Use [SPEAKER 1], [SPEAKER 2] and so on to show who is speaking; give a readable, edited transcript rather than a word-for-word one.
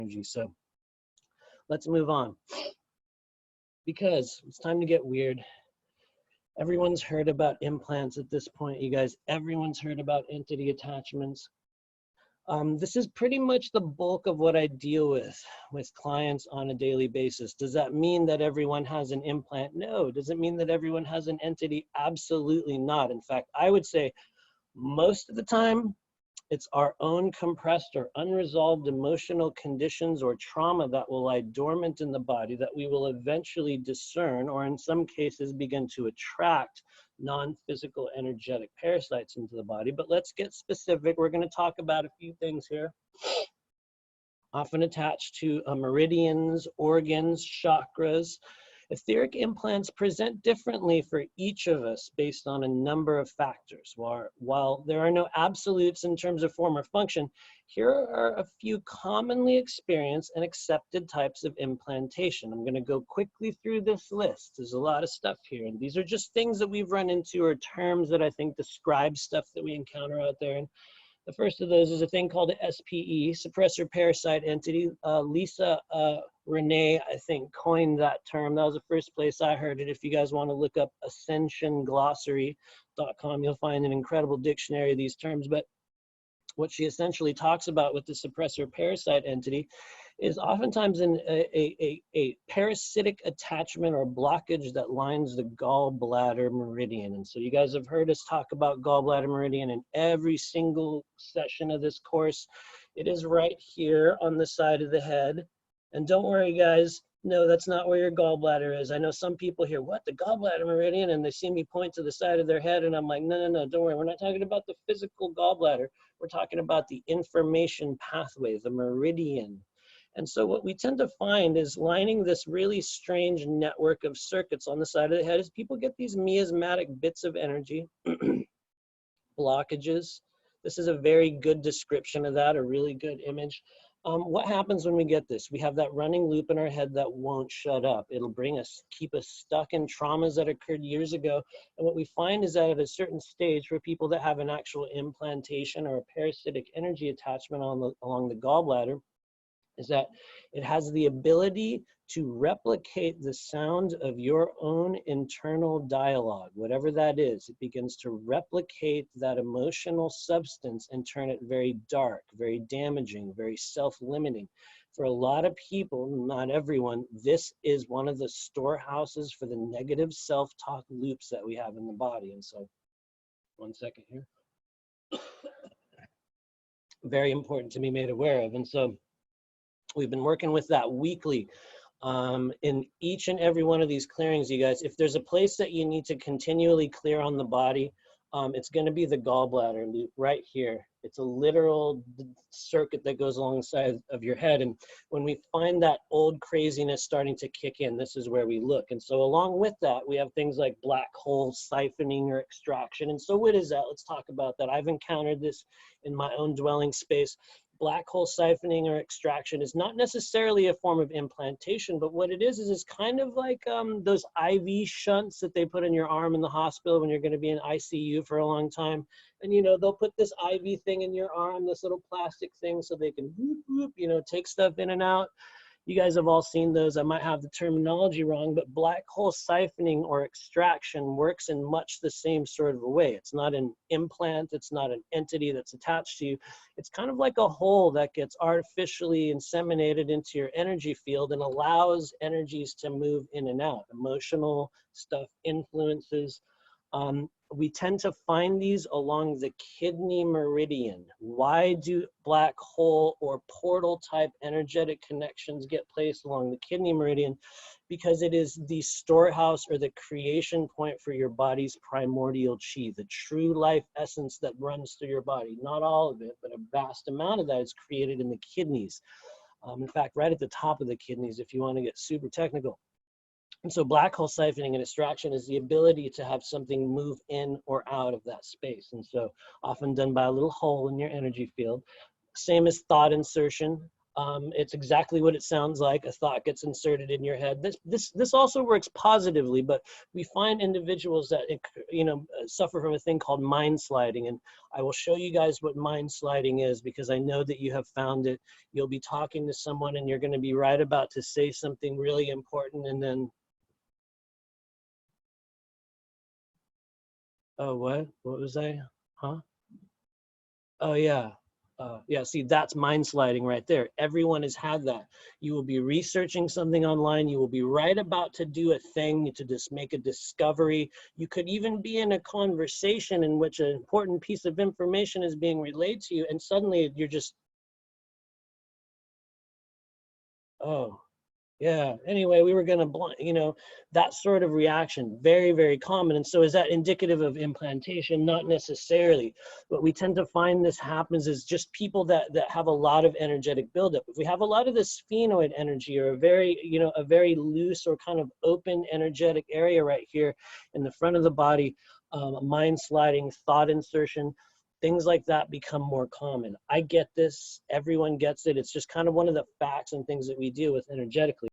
[SPEAKER 1] energy. So let's move on, because it's time to get weird. Everyone's heard about implants at this point, you guys. Everyone's heard about entity attachments. This is pretty much the bulk of what I deal with clients on a daily basis. Does that mean that everyone has an implant? No. Does it mean that everyone has an entity? Absolutely not. In fact, I would say most of the time, it's our own compressed or unresolved emotional conditions or trauma that will lie dormant in the body that we will eventually discern, or in some cases begin to attract non-physical energetic parasites into the body. But let's get specific. We're going to talk about a few things here. Often attached to meridians, organs, chakras. Etheric implants present differently for each of us based on a number of factors. While there are no absolutes in terms of form or function, here are a few commonly experienced and accepted types of implantation. I'm going to go quickly through this list. There's a lot of stuff here, and these are just things that we've run into, or terms that I think describe stuff that we encounter out there. And the first of those is a thing called a SPE, suppressor parasite entity. Lisa Renee, I think, coined that term. That was the first place I heard it. If you guys want to look up ascensionglossary.com, you'll find an incredible dictionary of these terms. But what she essentially talks about with the suppressor parasite entity is oftentimes a parasitic attachment or blockage that lines the gallbladder meridian. And so you guys have heard us talk about gallbladder meridian in every single session of this course. It is right here on the side of the head. And don't worry, guys. No, that's not where your gallbladder is. I know some people hear, what, the gallbladder meridian? And they see me point to the side of their head, and I'm like, no, don't worry. We're not talking about the physical gallbladder. We're talking about the information pathway, the meridian. And so what we tend to find is lining this really strange network of circuits on the side of the head is people get these miasmatic bits of energy, blockages. This is a very good description of that, a really good image. What happens when we get this? We have that running loop in our head that won't shut up. It'll keep us stuck in traumas that occurred years ago. And what we find is that at a certain stage, for people that have an actual implantation or a parasitic energy attachment along the gallbladder, is that it has the ability to replicate the sound of your own internal dialogue, whatever that is. It begins to replicate that emotional substance and turn it very dark, very damaging, very self-limiting. For a lot of people, not everyone, this is one of the storehouses for the negative self-talk loops that we have in the body. And so, one second here. Very important to be made aware of. And so, we've been working with that weekly in each and every one of these clearings, you guys. If there's a place that you need to continually clear on the body, it's going to be the gallbladder loop right here. It's a literal circuit that goes along the side of your head. And when we find that old craziness starting to kick in, this is where we look. And so along with that, we have things like black hole siphoning or extraction. And so what is that? Let's talk about that. I've encountered this in my own dwelling space. Black hole siphoning or extraction is not necessarily a form of implantation, but what it is kind of like those IV shunts that they put in your arm in the hospital when you're going to be in ICU for a long time. And, you know, they'll put this IV thing in your arm, this little plastic thing, so they can, whoop, whoop, you know, take stuff in and out. You guys have all seen those. I might have the terminology wrong, but black hole siphoning or extraction works in much the same sort of a way. It's not an implant. It's not an entity that's attached to you. It's kind of like a hole that gets artificially inseminated into your energy field and allows energies to move in and out. Emotional stuff, influences. We tend to find these along the kidney meridian. Why do black hole or portal type energetic connections get placed along the kidney meridian? Because it is the storehouse or the creation point for your body's primordial chi, the true life essence that runs through your body. Not all of it, but a vast amount of that is created in the kidneys. In fact, right at the top of the kidneys, if you want to get super technical. And so black hole siphoning and extraction is the ability to have something move in or out of that space. And so often done by a little hole in your energy field. Same as thought insertion. It's exactly what it sounds like. A thought gets inserted in your head. This also works positively, but we find individuals that suffer from a thing called mind sliding, and I will show you guys what mind sliding is because I know that you have found it. You'll be talking to someone and you're going to be right about to say something really important, and then, oh, what was I? Huh? Oh yeah. Yeah, see, that's mind sliding right there. Everyone has had that. You will be researching something online. You will be right about to do a thing, to just make a discovery. You could even be in a conversation in which an important piece of information is being relayed to you, and suddenly you're just, oh, yeah. Anyway, we were going to, that sort of reaction, very, very common. And so is that indicative of implantation? Not necessarily. What we tend to find this happens is just people that have a lot of energetic buildup. If we have a lot of this sphenoid energy, or a very loose or kind of open energetic area right here in the front of the body, mind sliding, thought insertion, things like that become more common. I get this. Everyone gets it. It's just kind of one of the facts and things that we deal with energetically.